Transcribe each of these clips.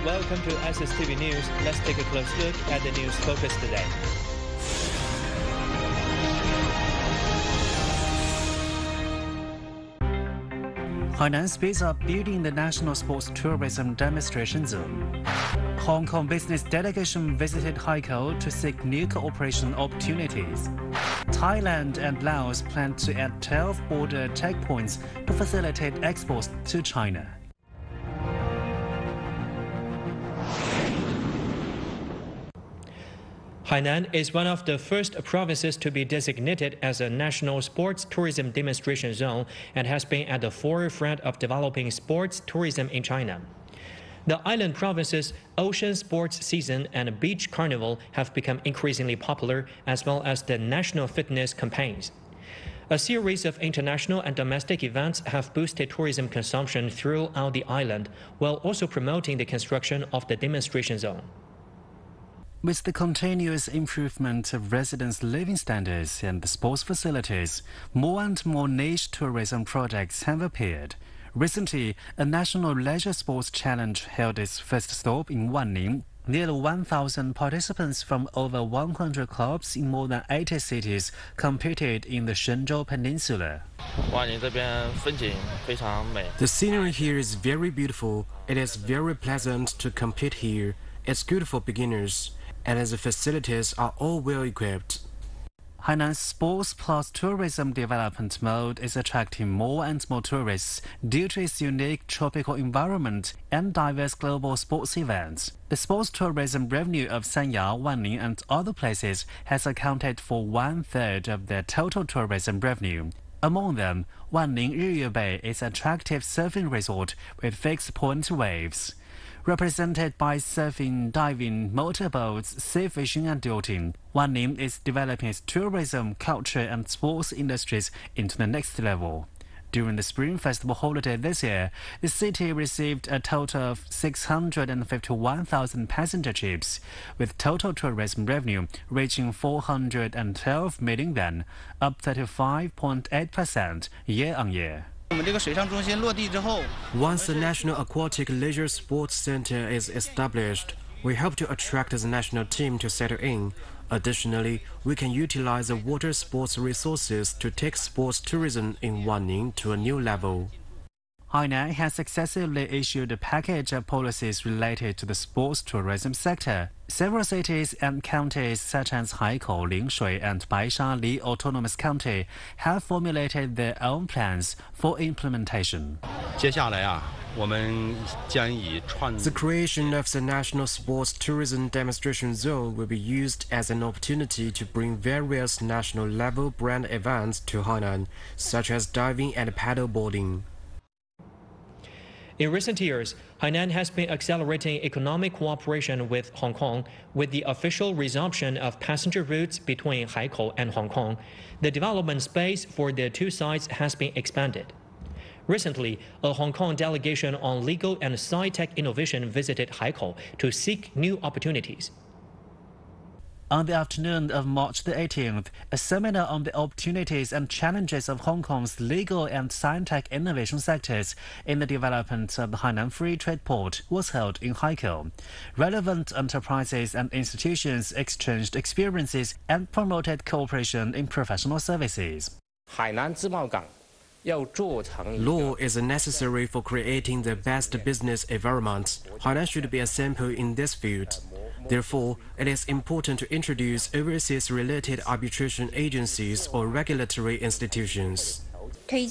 welcome to Sstv News. Let's take a close look at the news focus today. Hainan speeds up building the National Sports Tourism Demonstration Zone. Hong Kong business delegation visited Haikou to seek new cooperation opportunities. Thailand and Laos plan to add 12 border checkpoints to facilitate exports to China. Hainan is one of the first provinces to be designated as a national sports tourism demonstration zone and has been at the forefront of developing sports tourism in China. The island province's ocean sports season and beach carnival have become increasingly popular, as well as the national fitness campaigns. A series of international and domestic events have boosted tourism consumption throughout the island, while also promoting the construction of the demonstration zone. With the continuous improvement of residents' living standards and the sports facilities, more and more niche tourism projects have appeared. Recently, a national leisure sports challenge held its first stop in Wanning. Nearly 1,000 participants from over 100 clubs in more than 80 cities competed in the Shenzhou Peninsula. The scenery here is very beautiful. It is very pleasant to compete here. It's good for beginners, and the facilities are all well equipped. Hainan's Sports Plus Tourism Development Mode is attracting more and more tourists due to its unique tropical environment and diverse global sports events. The sports tourism revenue of Sanya, Wanning, and other places has accounted for 1/3 of their total tourism revenue. Among them, Wanning Riyue Bay is an attractive surfing resort with fixed-point waves. Represented by surfing, diving, motorboats, sea fishing and yachting, Wanning is developing its tourism, culture and sports industries into the next level. During the Spring Festival holiday this year, the city received a total of 651,000 passenger trips, with total tourism revenue reaching 412 million yuan, up 35.8% year-on-year. Once the National Aquatic Leisure Sports Center is established, we hope to attract the national team to settle in. Additionally, we can utilize the water sports resources to take sports tourism in Wanning to a new level. Hainan has successively issued a package of policies related to the sports tourism sector. Several cities and counties such as Haikou, Lingshui, and Baisha Li Autonomous County have formulated their own plans for implementation. The creation of the National Sports Tourism Demonstration Zone will be used as an opportunity to bring various national-level brand events to Hainan, such as diving and paddleboarding. In recent years, Hainan has been accelerating economic cooperation with Hong Kong. With the official resumption of passenger routes between Haikou and Hong Kong, the development space for the two sides has been expanded. Recently, a Hong Kong delegation on legal and sci-tech innovation visited Haikou to seek new opportunities. On the afternoon of March the 18th, a seminar on the opportunities and challenges of Hong Kong's legal and science-tech innovation sectors in the development of the Hainan Free Trade Port was held in Haikou. Relevant enterprises and institutions exchanged experiences and promoted cooperation in professional services. Law is necessary for creating the best business environment. Hainan should be a sample in this field. Therefore, it is important to introduce overseas-related arbitration agencies or regulatory institutions. I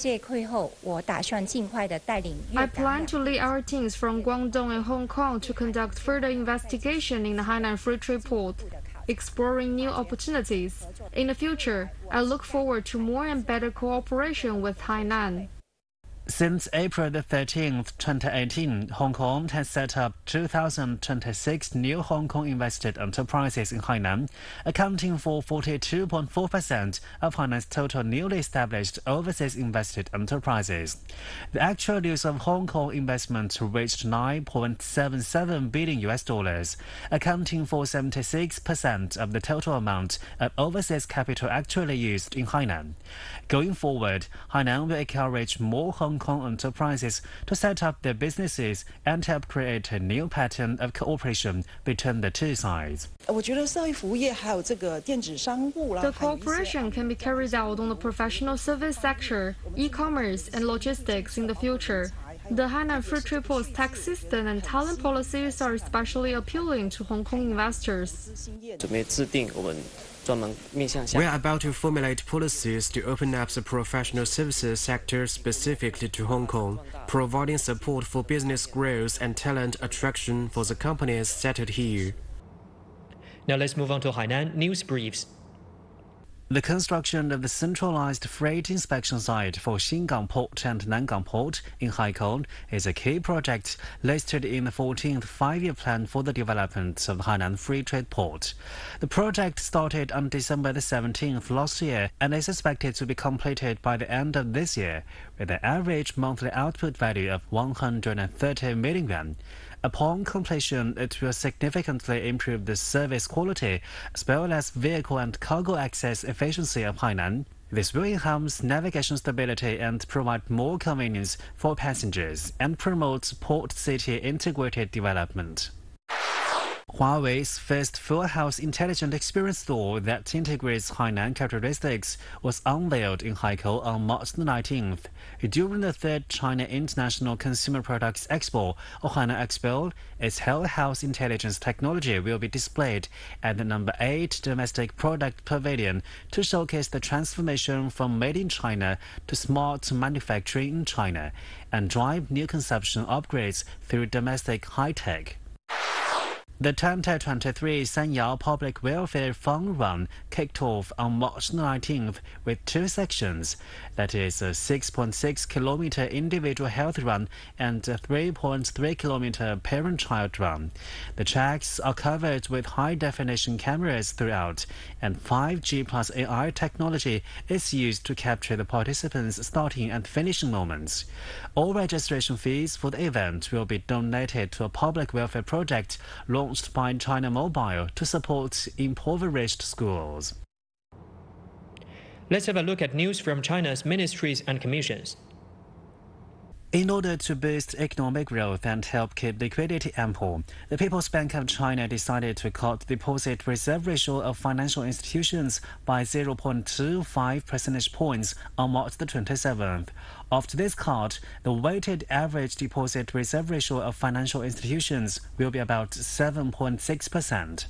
plan to lead our teams from Guangdong and Hong Kong to conduct further investigation in the Hainan Free Trade Port, exploring new opportunities. In the future, I look forward to more and better cooperation with Hainan. Since April the 13th, 2018, Hong Kong has set up 2,026 new Hong Kong invested enterprises in Hainan, accounting for 42.4% of Hainan's total newly established overseas invested enterprises. The actual use of Hong Kong investment reached $9.77 billion, accounting for 76% of the total amount of overseas capital actually used in Hainan. Going forward, Hainan will encourage more Hong Kong enterprises to set up their businesses and help create a new pattern of cooperation between the two sides. The cooperation can be carried out on the professional service sector, e-commerce, and logistics in the future. The Hainan Free Trade Port's tax system and talent policies are especially appealing to Hong Kong investors. We are about to formulate policies to open up the professional services sector specifically to Hong Kong, providing support for business growth and talent attraction for the companies settled here. Now let's move on to Hainan News Briefs. The construction of the centralized freight inspection site for Xingang Port and Nangang Port in Haikou is a key project listed in the 14th Five-Year Plan for the development of the Hainan Free Trade Port. The project started on December the 17th last year and is expected to be completed by the end of this year, with an average monthly output value of 130 million yuan. Upon completion, it will significantly improve the service quality as well as vehicle and cargo access efficiency of Hainan. This will enhance navigation stability and provide more convenience for passengers and promote port city integrated development. Huawei's first full-house intelligent experience store that integrates Hainan characteristics was unveiled in Haikou on March 19th. During the 3rd China International Consumer Products Expo, or Hainan Expo, its whole house intelligence technology will be displayed at the No. 8 Domestic Product Pavilion to showcase the transformation from made in China to smart manufacturing in China and drive new consumption upgrades through domestic high-tech. The 2023 Sanyao Public Welfare Fund Run kicked off on March 19th with two sections, that is a 6.6-kilometer individual health run and a 3.3-kilometer parent-child run. The tracks are covered with high-definition cameras throughout, and 5G plus AI technology is used to capture the participants' starting and finishing moments. All registration fees for the event will be donated to a public welfare project launched by China Mobile to support impoverished schools. Let's have a look at news from China's ministries and commissions. In order to boost economic growth and help keep liquidity ample, the People's Bank of China decided to cut the deposit reserve ratio of financial institutions by 0.25 percentage points on March the 27th. After this cut, the weighted average deposit reserve ratio of financial institutions will be about 7.6%.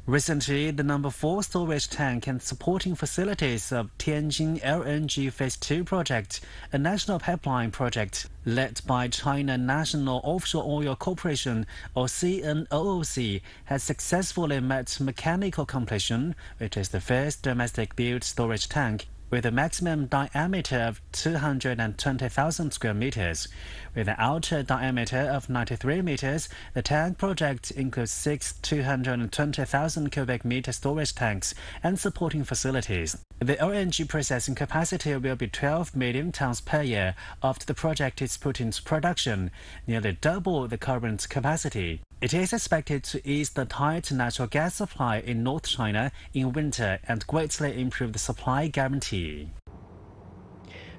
Recently, the No. 4 storage tank and supporting facilities of Tianjin LNG Phase 2 project, a national pipeline project led by China National Offshore Oil Corporation, or CNOOC, has successfully met mechanical completion, which is the first domestic-built storage tank with a maximum diameter of 220,000 square meters. With an outer diameter of 93 meters, the tank project includes 6 220,000 cubic meter storage tanks and supporting facilities. The LNG processing capacity will be 12 million tons per year after the project is put into production, nearly double the current capacity. It is expected to ease the tight natural gas supply in North China in winter and greatly improve the supply guarantee.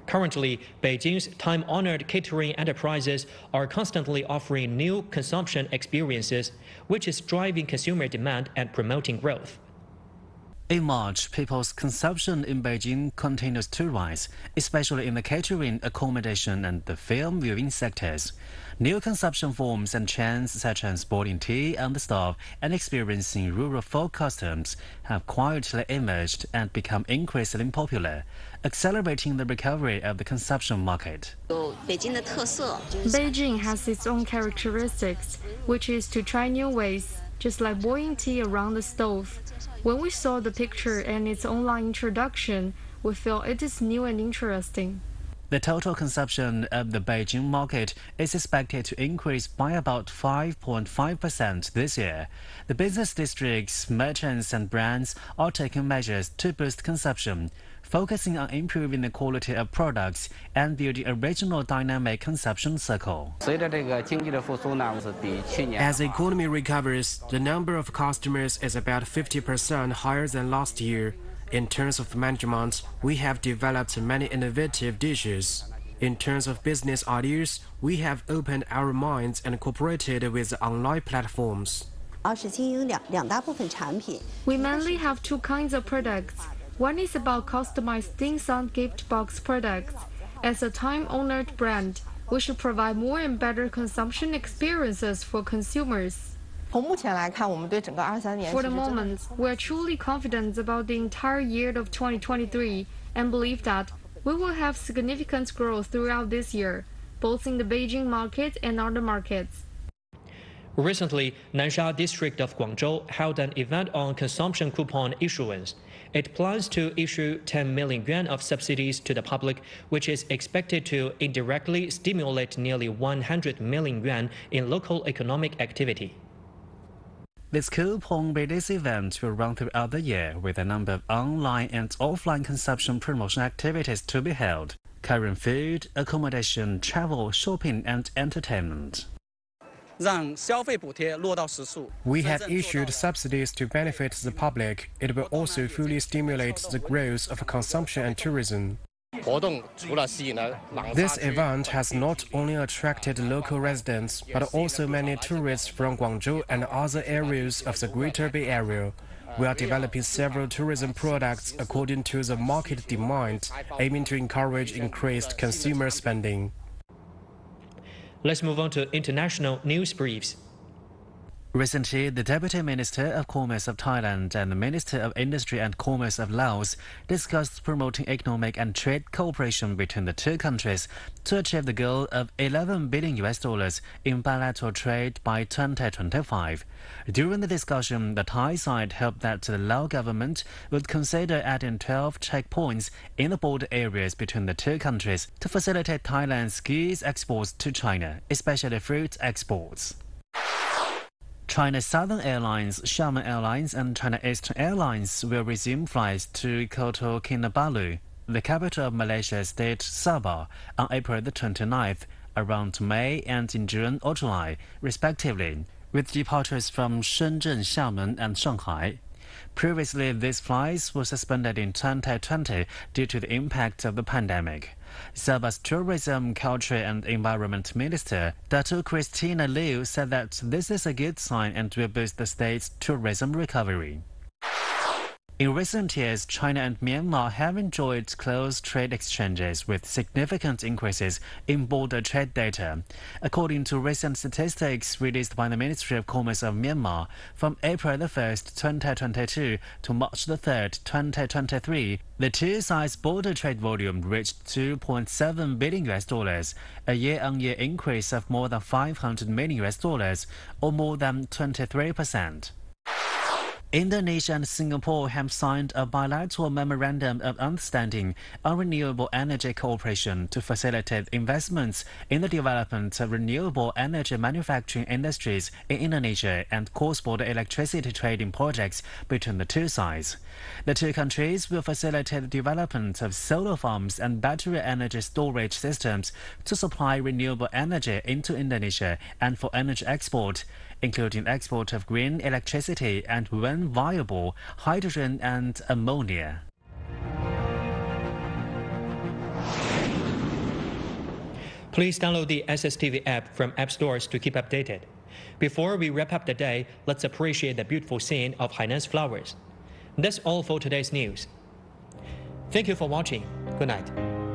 Currently, Beijing's time-honored catering enterprises are constantly offering new consumption experiences, which is driving consumer demand and promoting growth. In March, people's consumption in Beijing continues to rise, especially in the catering, accommodation, and the film viewing sectors. New consumption forms and trends such as boiling tea on the stove and experiencing rural folk customs have quietly emerged and become increasingly popular, accelerating the recovery of the consumption market. Beijing has its own characteristics, which is to try new ways, just like boiling tea around the stove. When we saw the picture and its online introduction, we felt it is new and interesting. The total consumption of the Beijing market is expected to increase by about 5.5% this year. The business districts, merchants, and brands are taking measures to boost consumption, focusing on improving the quality of products and building a regional dynamic consumption circle. As the economy recovers, the number of customers is about 50% higher than last year. In terms of management, we have developed many innovative dishes. In terms of business ideas, we have opened our minds and cooperated with online platforms. We mainly have two kinds of products. One is about customized dim sum gift box products. As a time-honored brand, we should provide more and better consumption experiences for consumers. For the moment, we are truly confident about the entire year of 2023 and believe that we will have significant growth throughout this year, both in the Beijing market and other markets. Recently, Nansha District of Guangzhou held an event on consumption coupon issuance. It plans to issue 10 million yuan of subsidies to the public, which is expected to indirectly stimulate nearly 100 million yuan in local economic activity. This coupon-based event will run throughout the year with a number of online and offline consumption promotion activities to be held, covering food, accommodation, travel, shopping, and entertainment. We have issued subsidies to benefit the public. It will also fully stimulate the growth of consumption and tourism. This event has not only attracted local residents, but also many tourists from Guangzhou and other areas of the Greater Bay Area. We are developing several tourism products according to the market demand, aiming to encourage increased consumer spending. Let's move on to international news briefs. Recently, the Deputy Minister of Commerce of Thailand and the Minister of Industry and Commerce of Laos discussed promoting economic and trade cooperation between the two countries to achieve the goal of $11 billion in bilateral trade by 2025. During the discussion, the Thai side hoped that the Lao government would consider adding 12 checkpoints in the border areas between the two countries to facilitate Thailand's goods exports to China, especially fruit exports. China Southern Airlines, Xiamen Airlines, and China Eastern Airlines will resume flights to Kota Kinabalu, the capital of Malaysia's state Sabah, on April the 29th, around May and in June or July, respectively, with departures from Shenzhen, Xiamen, and Shanghai. Previously, these flights were suspended in 2020 due to the impact of the pandemic. Sabah's Tourism, Culture and Environment Minister, Dato' Christina Liu, said that this is a good sign and will boost the state's tourism recovery. In recent years, China and Myanmar have enjoyed close trade exchanges with significant increases in border trade data. According to recent statistics released by the Ministry of Commerce of Myanmar, from April 1st, 2022 to March 3rd, 2023, the two sides' border trade volume reached $2.7 billion, a year-on-year increase of more than $500 million, or more than 23%. Indonesia and Singapore have signed a bilateral memorandum of understanding on renewable energy cooperation to facilitate investments in the development of renewable energy manufacturing industries in Indonesia and cross-border electricity trading projects between the two sides. The two countries will facilitate the development of solar farms and battery energy storage systems to supply renewable energy into Indonesia and for energy export, including export of green electricity and when viable, hydrogen and ammonia. Please download the Sstv app from app stores to keep updated. Before we wrap up the day, let's appreciate the beautiful scene of Hainan's flowers. That's all for today's news. Thank you for watching. Good night.